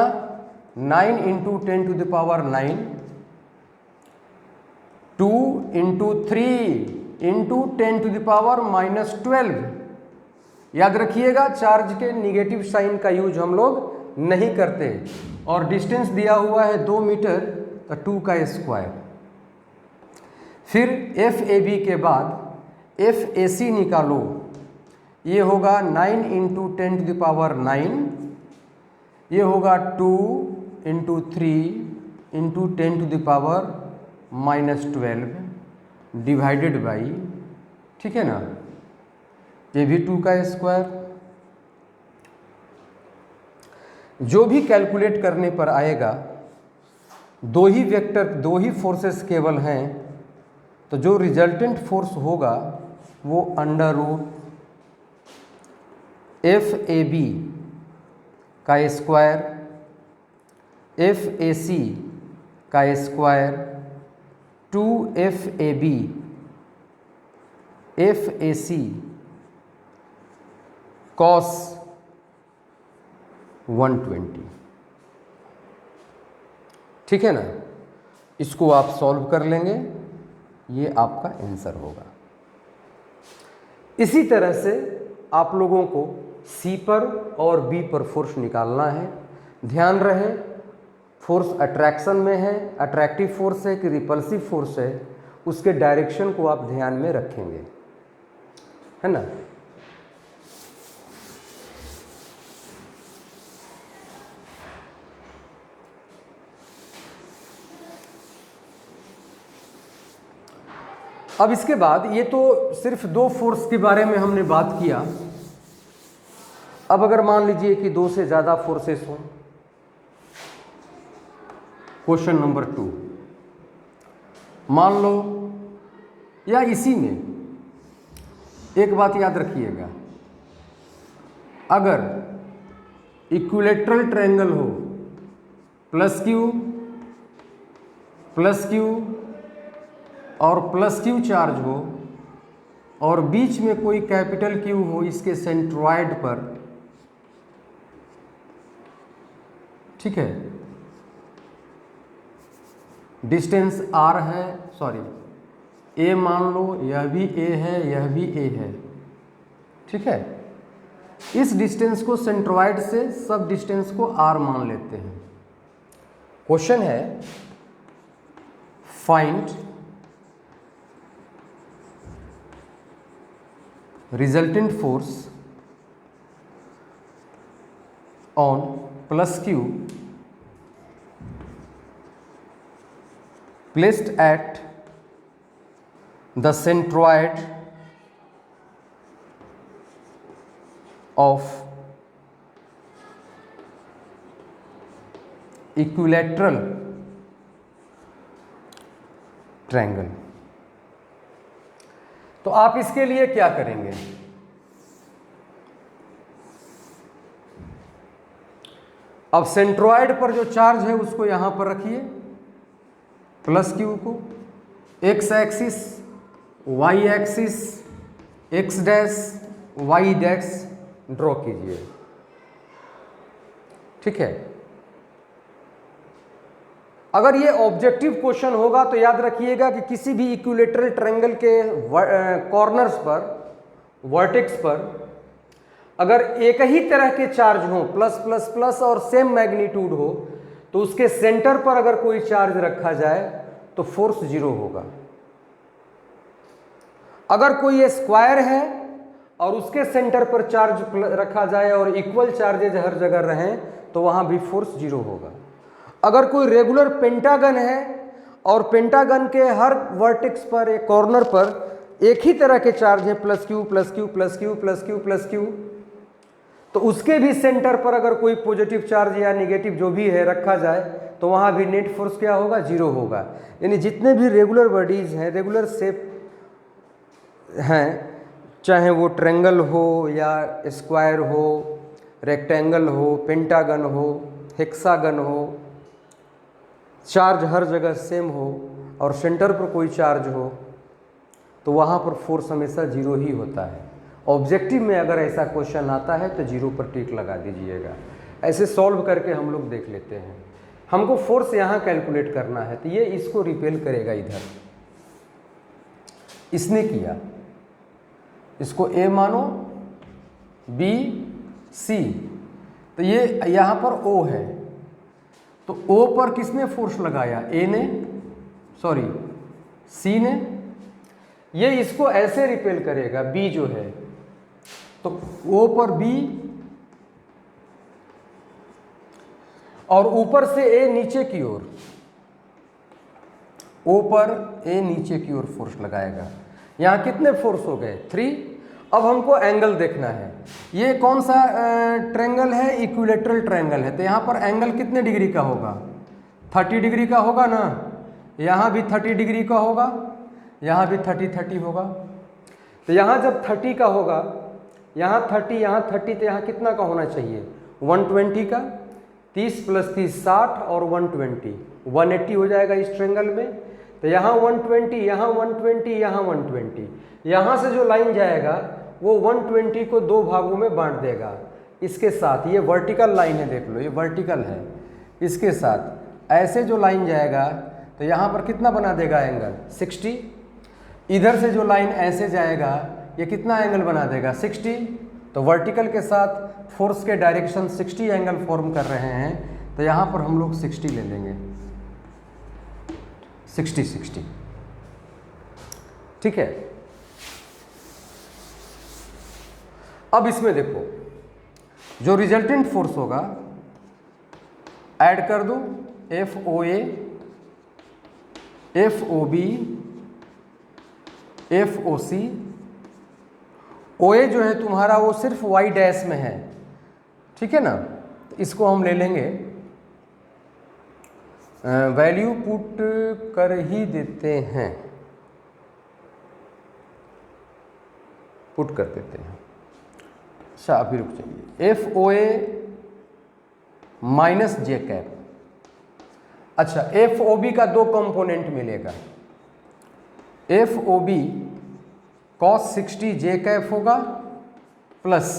9 × 10⁹, 2 × 3 × 10⁻⁻12। याद रखिएगा, चार्ज के निगेटिव साइन का यूज हम लोग नहीं करते। और डिस्टेंस दिया हुआ है 2 मीटर, तो 2 का स्क्वायर। फिर FAB के बाद FAC निकालो, ये होगा 9 × 10⁹, ये होगा 2 × 3 × 10⁻⁻12 डिवाइडेड बाई, ठीक है ना, ये भी 2 का स्क्वायर। जो भी कैलकुलेट करने पर आएगा, दो ही वेक्टर, दो ही फोर्सेस केवल हैं, तो जो रिजल्टेंट फोर्स होगा वो √FAB का स्क्वायर, FAC का स्क्वायर, 2FAB FAC cos 120, ठीक है ना। इसको आप सॉल्व कर लेंगे, ये आपका आंसर होगा। इसी तरह से आप लोगों को C पर और B पर फोर्स निकालना है। ध्यान रहे, फोर्स अट्रैक्शन में है, अट्रैक्टिव फोर्स है कि रिपल्सिव फोर्स है, उसके डायरेक्शन को आप ध्यान में रखेंगे, है ना। अब इसके बाद, ये तो सिर्फ 2 फोर्स के बारे में हमने बात किया। अब अगर मान लीजिए कि 2 से ज़्यादा फोर्सेस हों, क्वेश्चन नंबर 2, मान लो, या इसी में एक बात याद रखिएगा, अगर इक्विलेटरल ट्रायंगल हो, +Q और +Q चार्ज हो, और बीच में कोई कैपिटल Q हो इसके सेंट्रॉयड पर, ठीक है, डिस्टेंस r है, सॉरी a मान लो, यह भी a है, यह भी a है, ठीक है। इस डिस्टेंस को सेंट्रॉइड से सब डिस्टेंस को r मान लेते हैं। क्वेश्चन है find resultant force on plus q placed at the centroid of equilateral triangle। तो आप इसके लिए क्या करेंगे? अब सेंट्रॉइड पर जो चार्ज है उसको यहां पर रखिए, प्लस क्यू को, X axis, Y axis, X dash, Y dash draw कीजिए, ठीक है। अगर ये ऑब्जेक्टिव क्वेश्चन होगा तो याद रखिएगा कि किसी भी इक्विलेटरल ट्रायंगल के कॉर्नर्स पर, वर्टेक्स पर अगर एक ही तरह के चार्ज हो, प्लस प्लस प्लस और सेम मैग्नीट्यूड हो, तो उसके सेंटर पर अगर कोई चार्ज रखा जाए तो फोर्स जीरो होगा। अगर कोई स्क्वायर है और उसके सेंटर पर चार्ज रखा जाए और इक्वल चार्जेज हर जगह रहें तो वहां भी फोर्स जीरो होगा। अगर कोई रेगुलर पेंटागन है और पेंटागन के हर वर्टेक्स पर, एक कॉर्नर पर एक ही तरह के चार्ज है, plus Q plus Q plus Q plus Q plus Q, तो उसके भी सेंटर पर अगर कोई पॉजिटिव चार्ज या नेगेटिव जो भी है रखा जाए तो वहां भी नेट फोर्स क्या होगा? जीरो होगा। यानी जितने भी रेगुलर बॉडीज हैं, रेगुलर शेप हैं, चाहे वो ट्रायंगल हो या स्क्वायर हो, रेक्टेंगल हो, पेंटागन हो, हेक्सागन हो, चार्ज हर जगह सेम हो और सेंटर पर कोई चार्ज हो, तो वहाँ पर फोर्स हमेशा जीरो ही होता है। ऑब्जेक्टिव में अगर ऐसा क्वेश्चन आता है तो जीरो पर टिक लगा दीजिएगा। ऐसे सॉल्व करके हम लोग देख लेते हैं। हमको फोर्स यहाँ कैलकुलेट करना है, तो ये इसको रिपेल करेगा इधर, इसने किया, इसको A मानो, B, C, तो ये यहाँ पर O है, तो O पर किसने फोर्स लगाया? A ने, सॉरी C ने। ये इसको ऐसे रिपेल करेगा, B जो है, तो O पर B और ऊपर से A नीचे की ओर, O पर A नीचे की ओर फोर्स लगाएगा। यहाँ कितने फोर्स हो गए? 3। अब हमको एंगल देखना है। ये कौन सा ट्रायंगल है? इक्विलेटरल ट्रायंगल है, तो यहाँ पर एंगल कितने डिग्री का होगा? 30 डिग्री का होगा ना। यहाँ भी 30 डिग्री का होगा, यहाँ भी 30 होगा। तो यहाँ जब 30 का होगा, यहाँ 30, यहाँ 30, तो यहाँ कितना का होना चाहिए? 120 का। 30 + 30 60 और 120 180 हो जाएगा इस ट्रायंगल में। तो यहाँ 120, यहाँ 120, यहाँ 120, यहाँ से जो लाइन जाएगा वो 120 को दो भागों में बांट देगा। इसके साथ ये वर्टिकल लाइन है, देख लो ये वर्टिकल है, इसके साथ ऐसे जो लाइन जाएगा तो यहाँ पर कितना बना देगा? एंगल 60। इधर से जो लाइन ऐसे जाएगा ये कितना एंगल बना देगा? 60। तो वर्टिकल के साथ फोर्स के डायरेक्शन 60 एंगल फॉर्म कर रहे हैं, तो यहाँ पर हम लोग 60 ले लेंगे, 60। ठीक है। अब इसमें देखो जो रिजल्टेंट फोर्स होगा, ऐड कर दो, FOA, FOB, FOC। OA जो है तुम्हारा वो सिर्फ Y डैश में है, ठीक है ना। तो इसको हम ले लेंगे, वैल्यू पुट कर ही देते हैं, पुट कर देते हैं। अच्छा अभी रुक जाइए, FOA माइनस J कैप। अच्छा FOB का दो कंपोनेंट मिलेगा, FOB cos 60 J कैप होगा plus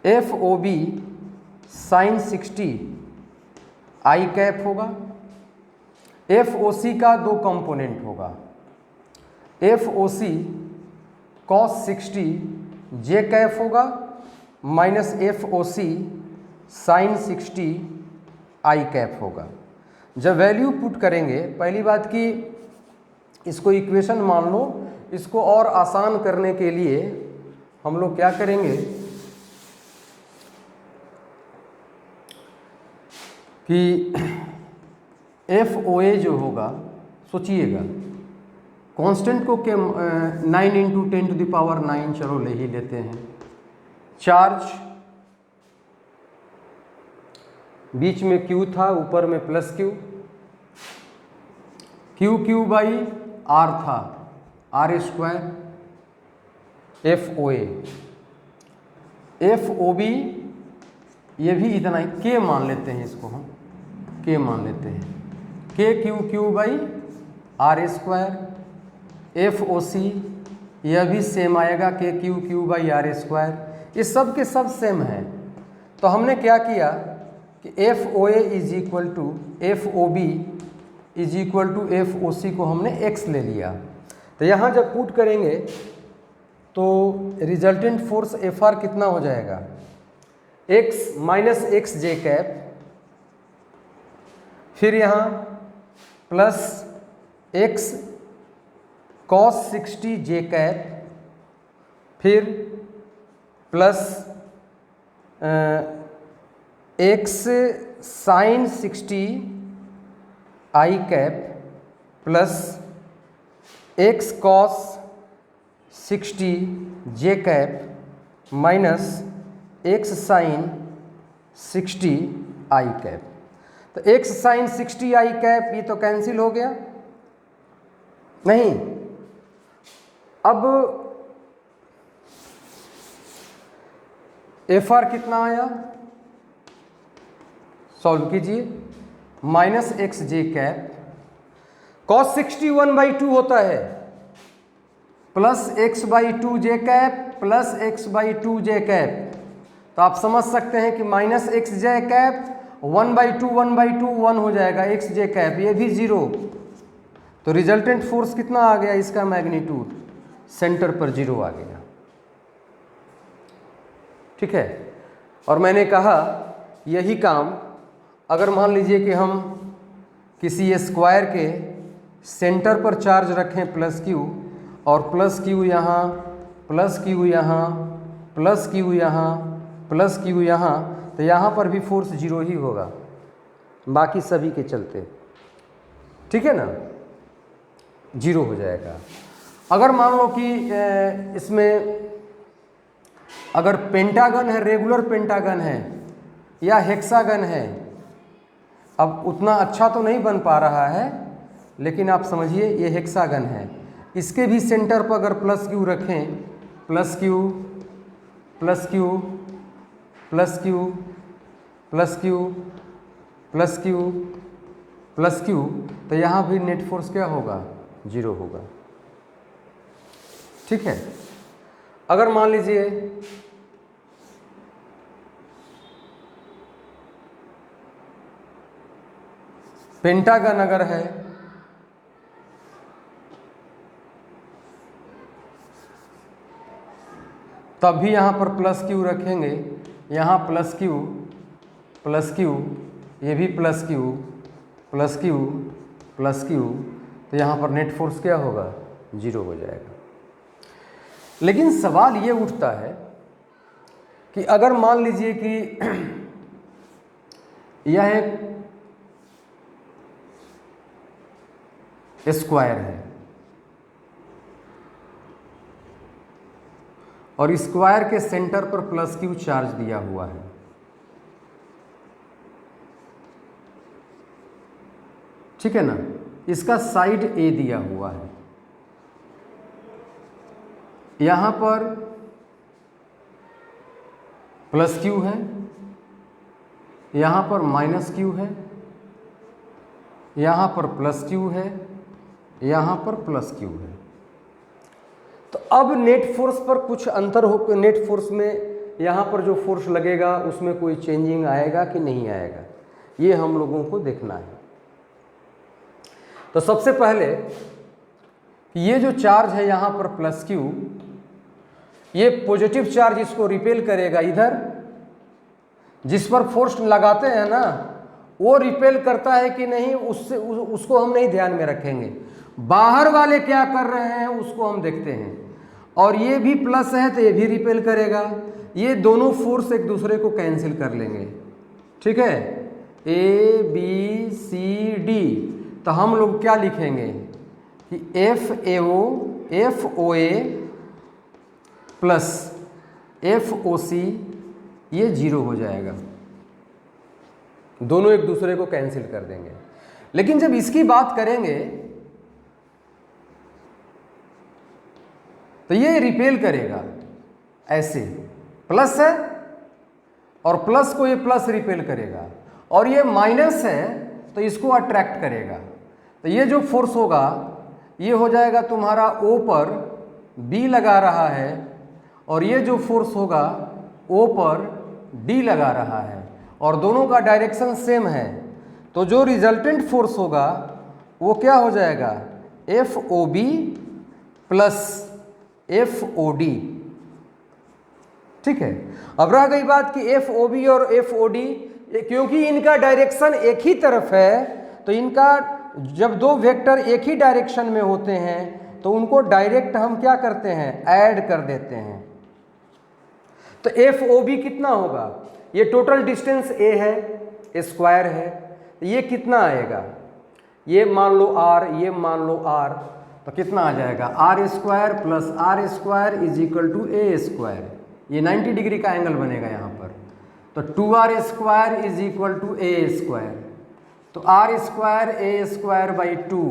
FOB sin 60 I cap होगा। FOC का दो कंपोनेंट होगा, FOC cos 60 j कैप होगा minus FOC sin 60 i cap होगा। जब वैल्यू पुट करेंगे, पहली बात कि इसको इक्वेशन मान लो, इसको और आसान करने के लिए हम लोग क्या करेंगे कि FOA जो होगा, सोचिएगा कांस्टेंट को के 9 इंटू 10 टू द पावर 9, चलो ले ही लेते हैं। चार्ज बीच में Q था, ऊपर में plus Q, Q by R था, R स्क्वायर। FOA, FOB ये भी इतना ही, K मान लेते हैं, इसको हम K मान लेते हैं, KQ by R square. FOC यह भी सेम आएगा, KQ बाई R स्क्वायर। ये सब के सब सेम है। तो हमने क्या किया कि FOA is equal to FOB is equal to FOC को हमने x ले लिया। तो यहाँ जब पुट करेंगे तो रिजल्टेंट फोर्स FR कितना हो जाएगा, x minus x j cap, फिर यहाँ plus x cos 60 j cap, फिर plus x sin 60 i cap, plus x cos 60 j cap, minus x sin 60 i cap. तो x sin 60 i कैप ये तो cancel हो गया, नहीं। अब FR कितना आया, सॉल्व कीजिए, minus x j cap, cos 60 1/2 होता है, plus x by 2 J cap, plus x by 2 J cap. तो आप समझ सकते हैं कि माइनस एक्स जे कैप 1/2 1/2 1 हो जाएगा, x जे कैप ये भी 0। तो रिजल्टेंट फोर्स कितना आ गया, इसका मैग्नीट्यूड सेंटर पर 0 आ गया, ठीक है। और मैंने कहा यही काम अगर मान लीजिए कि हम किसी स्क्वायर के सेंटर पर चार्ज रखें प्लस Q, और प्लस Q यहाँ, प्लस Q यहाँ, प्लस Q यहाँ, प्लस Q यहाँ, तो यहाँ पर भी फोर्स 0 ही होगा बाकी सभी के चलते, ठीक है ना, 0 हो जाएगा। अगर मान लो कि इसमें अगर पेंटागन है, रेगुलर पेंटागन है या हेक्सागन है, अब उतना अच्छा तो नहीं बन पा रहा है, लेकिन आप समझिए ये हेक्सागन है, इसके भी सेंटर पर अगर प्लस Q रखें, plus Q, plus Q, plus Q, plus Q, plus Q, plus Q, तो यहाँ भी नेट फोर्स क्या होगा, 0 होगा, ठीक है। अगर मान लीजिए पेंटागन अगर है, तब भी यहाँ पर प्लस Q रखेंगे, यहाँ प्लस Q, प्लस Q, ये भी plus Q, plus Q, plus Q, तो यहाँ पर नेट फोर्स क्या होगा, 0 हो जाएगा। लेकिन सवाल ये उठता है कि अगर मान लीजिए कि यह एक स्क्वायर है और स्क्वायर के सेंटर पर प्लस Q चार्ज दिया हुआ है, ठीक है ना, इसका साइड A दिया हुआ है, यहाँ पर प्लस Q है, यहाँ पर माइनस Q है, यहाँ पर प्लस Q है, यहाँ पर प्लस Q है। तो अब नेट फोर्स पर कुछ अंतर हो, नेट फोर्स में यहाँ पर जो फोर्स लगेगा उसमें कोई चेंजिंग आएगा कि नहीं आएगा, ये हम लोगों को देखना है। तो सबसे पहले ये जो चार्ज है यहाँ पर प्लस क्यू, ये पॉजिटिव चार्ज इसको रिपेल करेगा इधर, जिस पर फोर्स लगाते हैं ना वो रिपेल करता है कि नहीं उसको हम नहीं ध्यान में रखेंगे, बाहर वाले क्या कर रहे हैं उसको हम देखते हैं। और ये भी प्लस है तो ये भी रिपेल करेगा, ये दोनों फोर्स एक दूसरे को कैंसिल कर लेंगे, ठीक है। ए बी सी डी, तो हम लोग क्या लिखेंगे कि एफ ओ ए प्लस एफ ओ सी ये 0 हो जाएगा, दोनों एक दूसरे को कैंसिल कर देंगे। लेकिन जब इसकी बात करेंगे तो ये रिपेल करेगा ऐसे, प्लस है और प्लस को ये प्लस रिपेल करेगा, और ये माइनस है तो इसको अट्रैक्ट करेगा। तो ये जो फोर्स होगा ये हो जाएगा तुम्हारा O पर B लगा रहा है, और ये जो फोर्स होगा O पर D लगा रहा है, और दोनों का डायरेक्शन सेम है। तो जो रिजल्टेंट फोर्स होगा वो क्या हो जाएगा, FOB प्लस FOD, ठीक है। अब रह गई बात कि FOB और FOD, क्योंकि इनका डायरेक्शन एक ही तरफ है तो इनका जब दो वेक्टर एक ही डायरेक्शन में होते हैं तो उनको डायरेक्ट हम क्या करते हैं, ऐड कर देते हैं। तो FOB कितना होगा, ये टोटल डिस्टेंस A है, स्क्वायर है, ये कितना आएगा, ये मान लो R, ये मान लो R, तो कितना आ जाएगा R square plus R square is equal to A square, ये 90 डिग्री का एंगल बनेगा यहाँ पर। तो 2R square is equal to A square, तो R square A square by 2,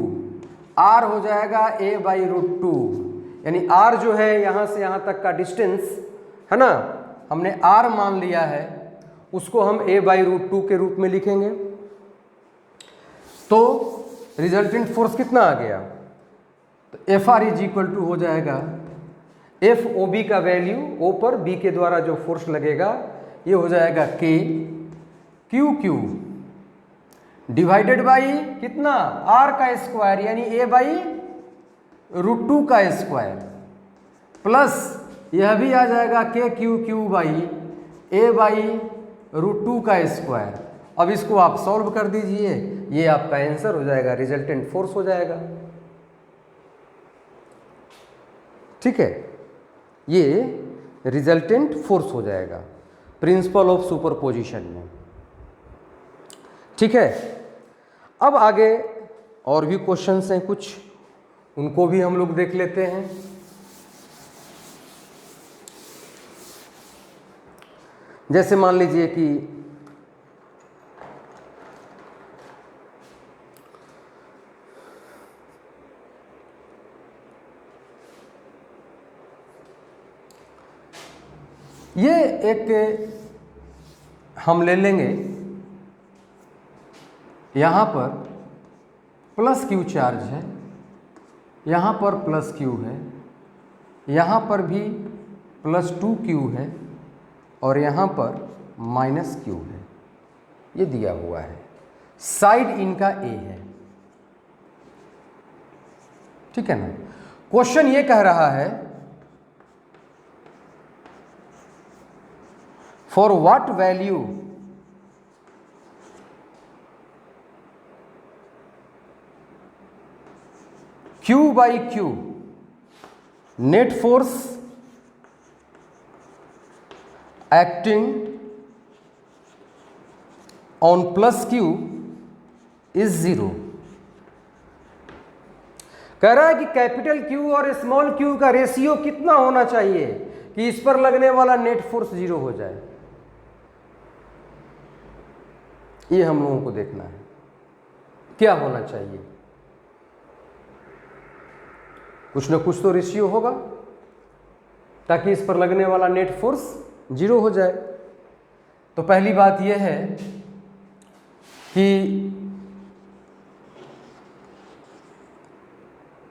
R हो जाएगा A बाई √2, यानी R जो है यहाँ से यहाँ तक का डिस्टेंस है ना, हमने R मान लिया है, उसको हम A बाई √2 के रूप में लिखेंगे। तो रिजल्टेंट फोर्स कितना आ गया, तो FR इज इक्वल टू हो जाएगा FOB का वैल्यू O पर B के द्वारा जो फोर्स लगेगा ये हो जाएगा KQQ डिवाइडेड बाई कितना, R का स्क्वायर यानी A बाई √2 का स्क्वायर, प्लस यह भी आ जाएगा KQQ बाई A बाई √2 का स्क्वायर। अब इसको आप सॉल्व कर दीजिए, ये आपका आंसर हो जाएगा, रिजल्टेंट फोर्स हो जाएगा, ठीक है। ये रिजल्टेंट फोर्स हो जाएगा प्रिंसिपल ऑफ सुपरपोजिशन में, ठीक है। अब आगे और भी क्वेश्चंस हैं कुछ, उनको भी हम लोग देख लेते हैं। जैसे मान लीजिए कि ये एक हम ले लेंगे, यहाँ पर प्लस Q चार्ज है, यहाँ पर प्लस Q है, यहाँ पर भी प्लस 2Q है, और यहाँ पर माइनस Q है, ये दिया हुआ है, साइड इनका A है, ठीक है ना। क्वेश्चन ये कह रहा है for what value Q by Q net force acting on plus Q is 0। कह रहा है कि कैपिटल Q और स्मॉल q का रेशियो कितना होना चाहिए कि इस पर लगने वाला नेट फोर्स 0 हो जाए, ये हम लोगों को देखना है क्या होना चाहिए। कुछ ना कुछ तो रेशियो होगा ताकि इस पर लगने वाला नेट फोर्स 0 हो जाए। तो पहली बात यह है कि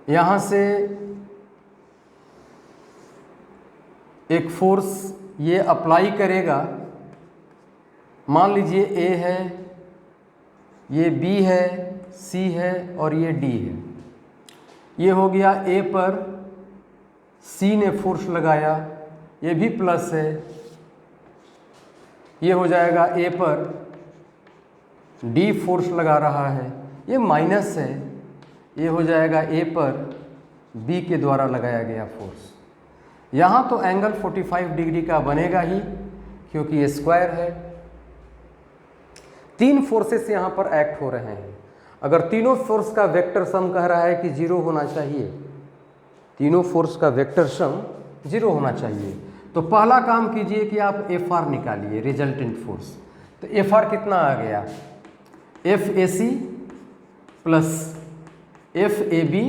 यहाँ से एक फोर्स ये अप्लाई करेगा, मान लीजिए A है, ये B है C है और ये D है। ये हो गया A पर C ने फोर्स लगाया, ये भी प्लस है। ये हो जाएगा A पर D फोर्स लगा रहा है, ये माइनस है। ये हो जाएगा A पर B के द्वारा लगाया गया फोर्स। यहाँ तो एंगल 45 डिग्री का बनेगा ही, क्योंकि ये स्क्वायर है। तीन फोर्सेस यहाँ पर एक्ट हो रहे हैं। अगर तीनों फोर्स का वेक्टर सम कह रहा है कि 0 होना चाहिए, तीनों फोर्स का वेक्टर सम 0 होना चाहिए, तो पहला काम कीजिए कि आप FR निकालिए, रिजल्टेंट फोर्स। तो FR कितना आ गया? FAC plus FAB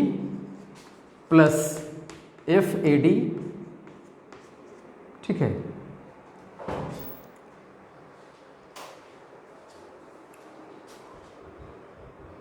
plus FAD, ठीक है।